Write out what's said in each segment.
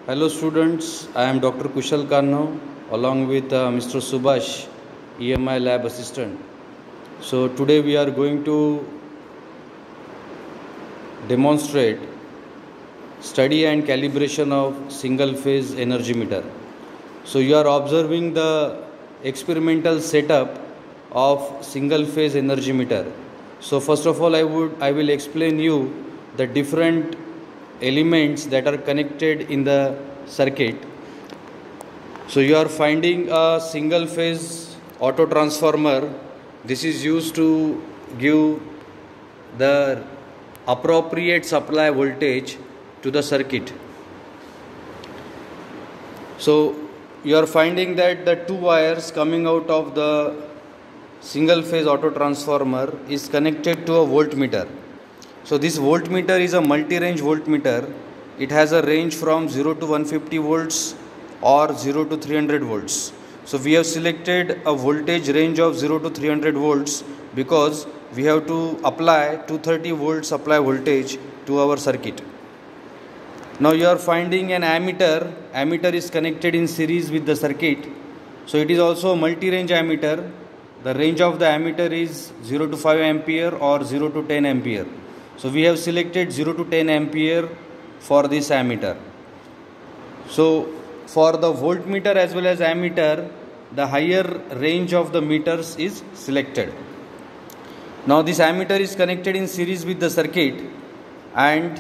Hello students, I am Dr. Kushal Kanno along with Mr. Subhash, EMI lab assistant. So today we are going to demonstrate study and calibration of single phase energy meter. So you are observing the experimental setup of single phase energy meter. So first of all I will explain you the different elements that are connected in the circuit. So you are finding a single phase auto transformer. This is used to give the appropriate supply voltage to the circuit. So you are finding that the two wires coming out of the single phase auto transformer is connected to a voltmeter. So this voltmeter is a multi-range voltmeter. It has a range from 0 to 150 volts or 0 to 300 volts. So we have selected a voltage range of 0 to 300 volts because we have to apply 230 volt supply voltage to our circuit. Now you are finding an ammeter. Ammeter is connected in series with the circuit. So it is also a multi-range ammeter. The range of the ammeter is 0 to 5 ampere or 0 to 10 ampere. So we have selected 0 to 10 ampere for this ammeter. So for the voltmeter as well as ammeter, the higher range of the meters is selected. Now this ammeter is connected in series with the circuit and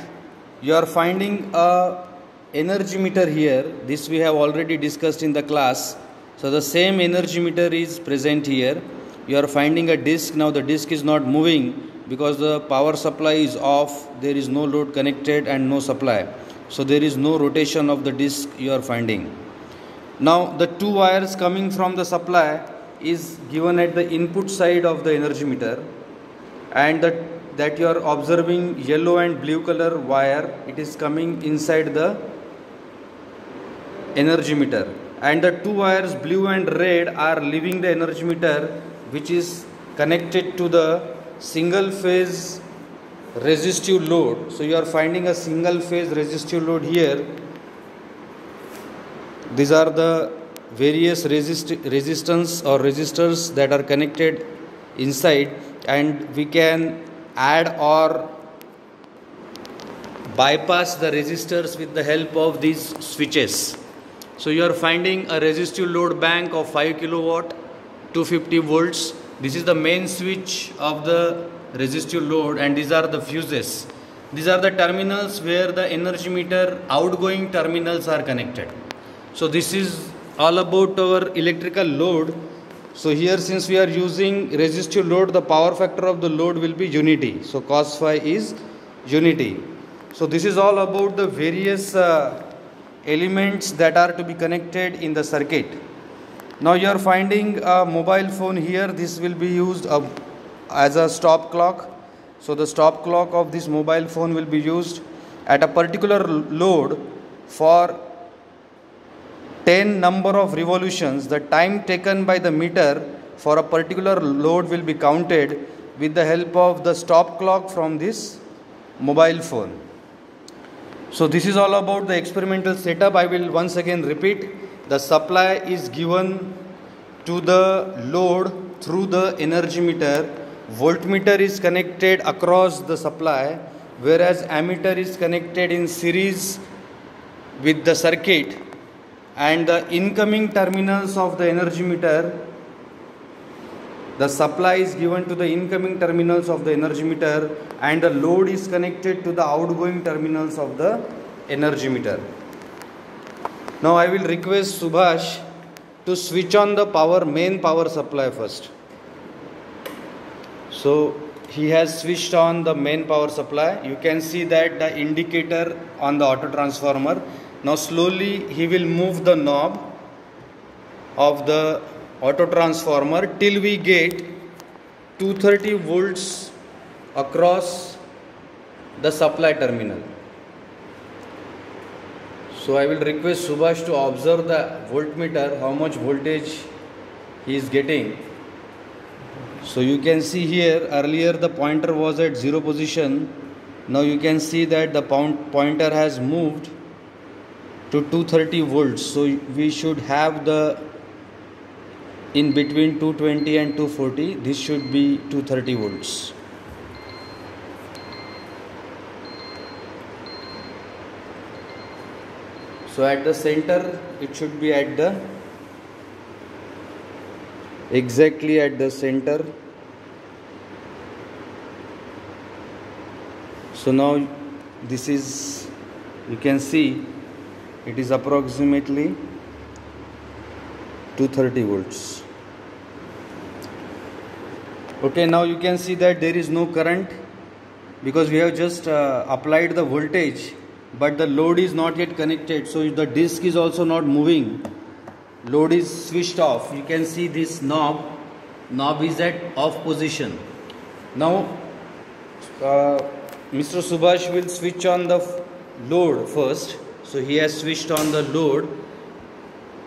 you are finding a energy meter here. This we have already discussed in the class. So the same energy meter is present here. You are finding a disc. Now the disc is not moving because the power supply is off. There is no load connected and no supply. So there is no rotation of the disc you are finding. Now the two wires coming from the supply is given at the input side of the energy meter, and that you are observing yellow and blue color wire, it is coming inside the energy meter, and the two wires blue and red are leaving the energy meter, which is connected to the single phase resistive load. So you are finding a single phase resistive load here. These are the various resistance or resistors that are connected inside, and we can add or bypass the resistors with the help of these switches. So you are finding a resistive load bank of 5 kilowatt, 250 volts. This is the main switch of the resistive load, and these are the fuses. These are the terminals where the energy meter outgoing terminals are connected. So this is all about our electrical load. So here, since we are using resistive load, the power factor of the load will be unity. So cos phi is unity. So this is all about the various elements that are to be connected in the circuit. Now you are finding a mobile phone here. This will be used as a stop clock. So the stop clock of this mobile phone will be used at a particular load for 10 number of revolutions. The time taken by the meter for a particular load will be counted with the help of the stop clock from this mobile phone. So this is all about the experimental setup. I will once again repeat. The supply is given to the load through the energy meter. Voltmeter is connected across the supply, whereas ammeter is connected in series with the circuit, and the incoming terminals of the energy meter, the supply is given to the incoming terminals of the energy meter, and the load is connected to the outgoing terminals of the energy meter. Now I will request Subhash to switch on the main power supply first. So he has switched on the main power supply. You can see that the indicator on the auto transformer. Now slowly he will move the knob of the auto transformer till we get 230 volts across the supply terminal. So I will request Subhash to observe the voltmeter, how much voltage he is getting. So you can see here, earlier the pointer was at 0 position. Now you can see that the pointer has moved to 230 volts. So we should have the in between 220 and 240, this should be 230 volts. So at the center it should be at the exactly at the center. So now this is, you can see it is approximately 230 volts. Okay, now you can see that there is no current because we have just applied the voltage, but the load is not yet connected, so the disc is also not moving. Load is switched off. You can see this knob is at off position. Now Mr. Subhash will switch on the load first. So he has switched on the load.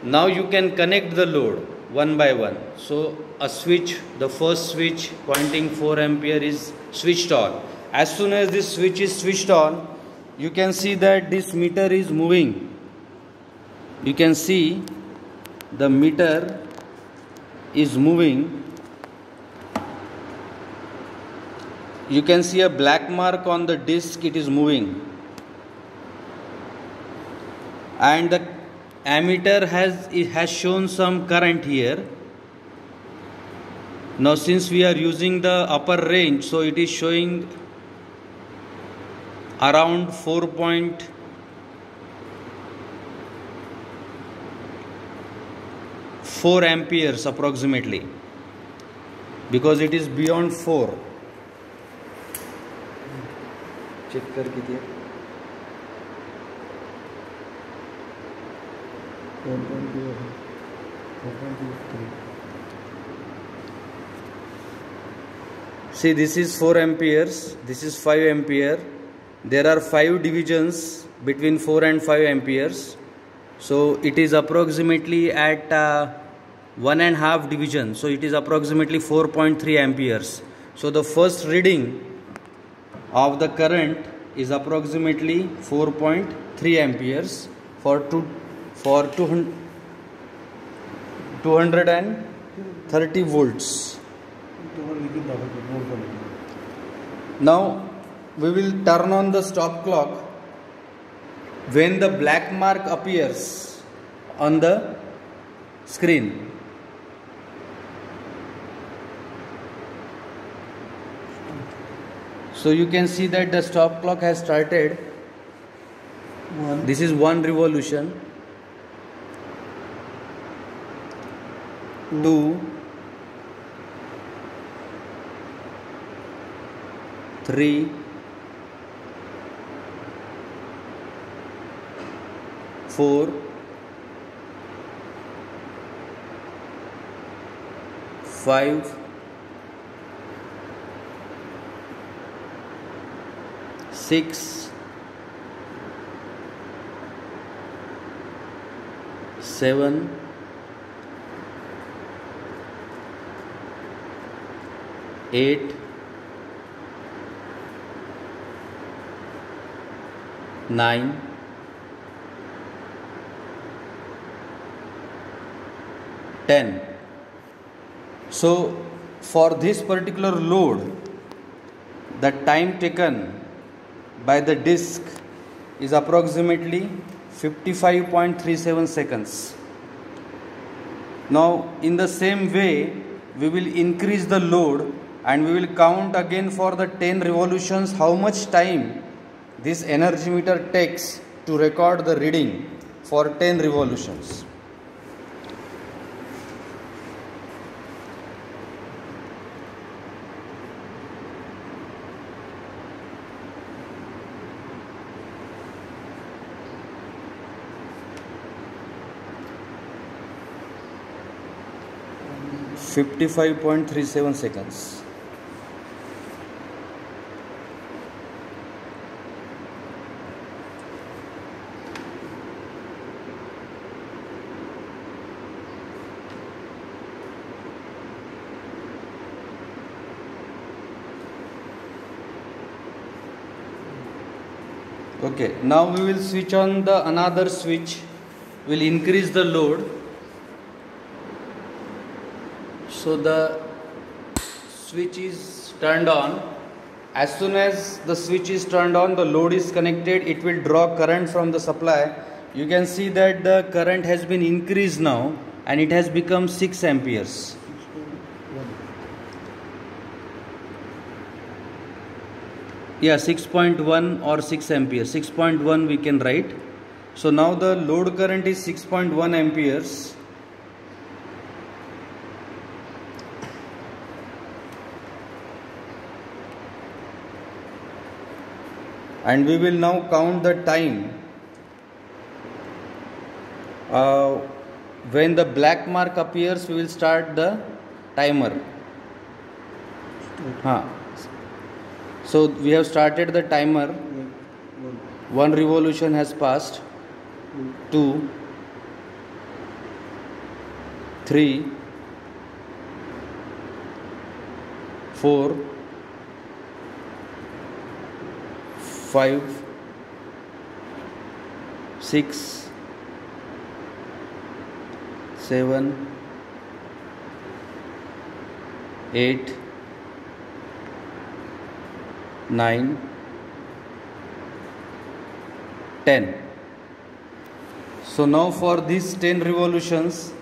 Now you can connect the load one by one. So a switch, the first switch pointing 4 ampere is switched on. As soon as this switch is switched on, you can see that this meter is moving. You can see the meter is moving. You can see a black mark on the disc, it is moving. And the ammeter has shown some current here. Now since we are using the upper range, so it is showing around 4.4 amperes approximately, because it is beyond 4. Check करके दिया 4.2 See, this is 4 amperes, this is 5 ampere. There are 5 divisions between 4 and 5 amperes. So it is approximately at 1.5 division. So it is approximately 4.3 amperes. So the first reading of the current is approximately 4.3 amperes for 230 volts. Now we will turn on the stop clock when the black mark appears on the screen. So you can see that the stop clock has started. This is 1 revolution. 2, 3, 4, 5, 6, 7, 8, 9, 10. So for this particular load, the time taken by the disc is approximately 55.37 seconds. Now in the same way, we will increase the load and we will count again for the 10 revolutions how much time this energy meter takes to record the reading for 10 revolutions. .37 seconds. Okay, now we will switch on the another switch, will increase the load. So the switch is turned on. As soon as the switch is turned on, the load is connected, it will draw current from the supply. You can see that the current has been increased now and it has become 6 amperes. Yeah, 6.1 or 6 amperes. 6.1 we can write. So now the load current is 6.1 amperes. And we will now count the time. When the black mark appears, we will start the timer. So we have started the timer. 1 revolution has passed. 2, 3, 4, 5, 6, 7, 8, 9, 10. So now for these 10 revolutions,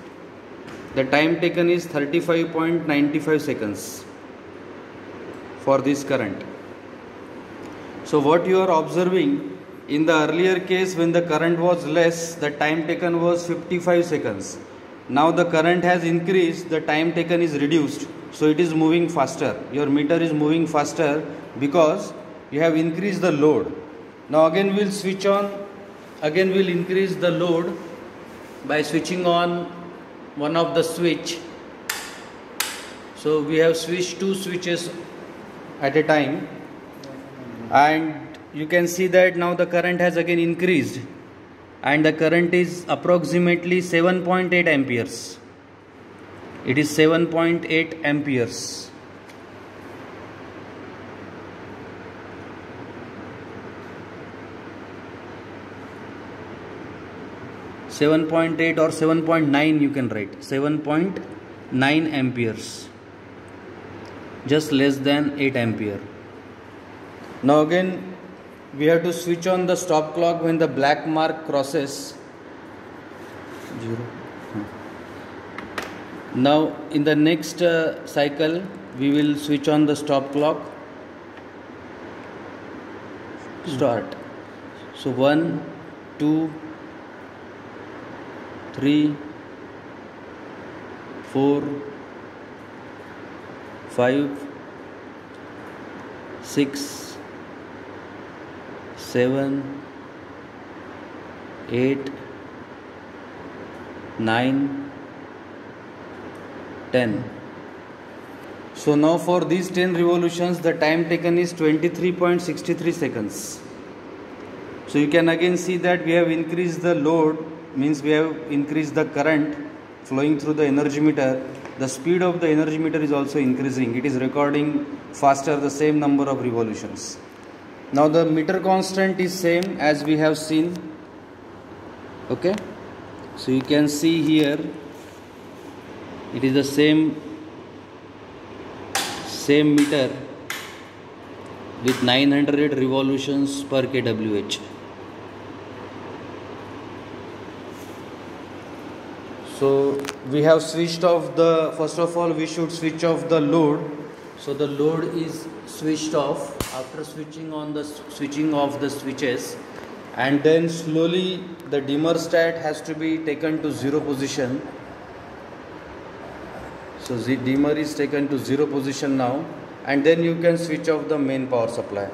the time taken is 35.95 seconds for this current. So what you are observing, in the earlier case when the current was less, the time taken was 55 seconds. Now the current has increased, the time taken is reduced. So it is moving faster. Your meter is moving faster because you have increased the load. Now again we'll switch on, again we'll increase the load by switching on one of the switch. So we have switched 2 switches at a time, and you can see that now the current has again increased and the current is approximately 7.8 amperes. It is 7.8 amperes. .8 or 7.9 you can write. 7.9 amperes. Just less than 8 ampere. Now again we have to switch on the stop clock when the black mark crosses 0. Now in the next cycle we will switch on the stop clock. Start. So 1, 2, 3, 4, 5, 6, 7, 8, 9, 10. So now for these 10 revolutions the time taken is 23.63 seconds. So you can again see that we have increased the load, means we have increased the current flowing through the energy meter. The speed of the energy meter is also increasing. It is recording faster the same number of revolutions. Now the meter constant is same as we have seen. Okay, so you can see here it is the same meter with 900 revolutions per kWh. So we have switched off the, first of all we should switch off the load. So the load is switched off after switching off the switches, and then slowly the dimmer stat has to be taken to 0 position. So the dimmer is taken to 0 position now, and then you can switch off the main power supply.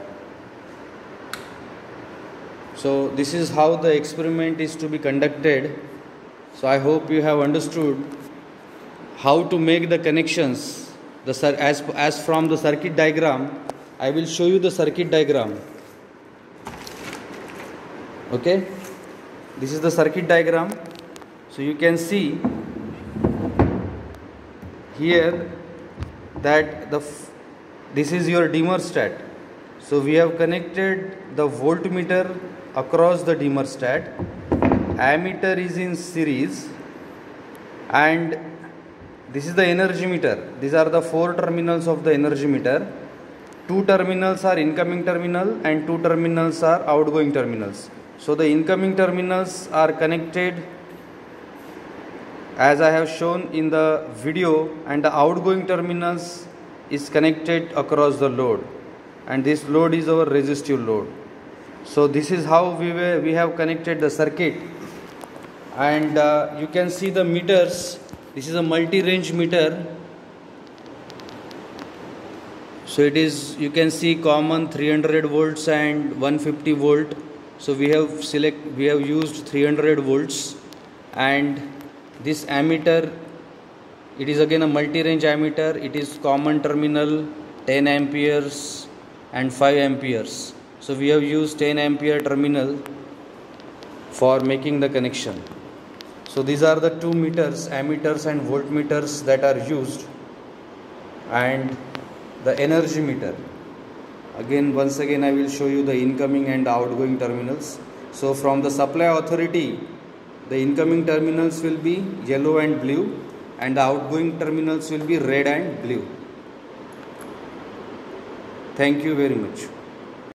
So this is how the experiment is to be conducted. So I hope you have understood how to make the connections. As from the circuit diagram, I will show you the circuit diagram. Okay, this is the circuit diagram. So you can see here that this is your dimmer stat. So we have connected the voltmeter across the dimmer stat. Ammeter is in series, and this is the energy meter. These are the 4 terminals of the energy meter. 2 terminals are incoming terminal and 2 terminals are outgoing terminals. So the incoming terminals are connected as I have shown in the video, and the outgoing terminals is connected across the load, and this load is our resistive load. So this is how we have connected the circuit, and you can see the meters. This is a multi-range meter. So it is, you can see common 300 volts and 150 volt. So we have used 300 volts, and this ammeter, it is again a multi-range ammeter. It is common terminal 10 amperes and 5 amperes. So we have used 10 ampere terminal for making the connection. So these are the 2 meters, ammeters and voltmeters, that are used, and the energy meter. Once again I will show you the incoming and the outgoing terminals. So from the supply authority, the incoming terminals will be yellow and blue, and the outgoing terminals will be red and blue. Thank you very much.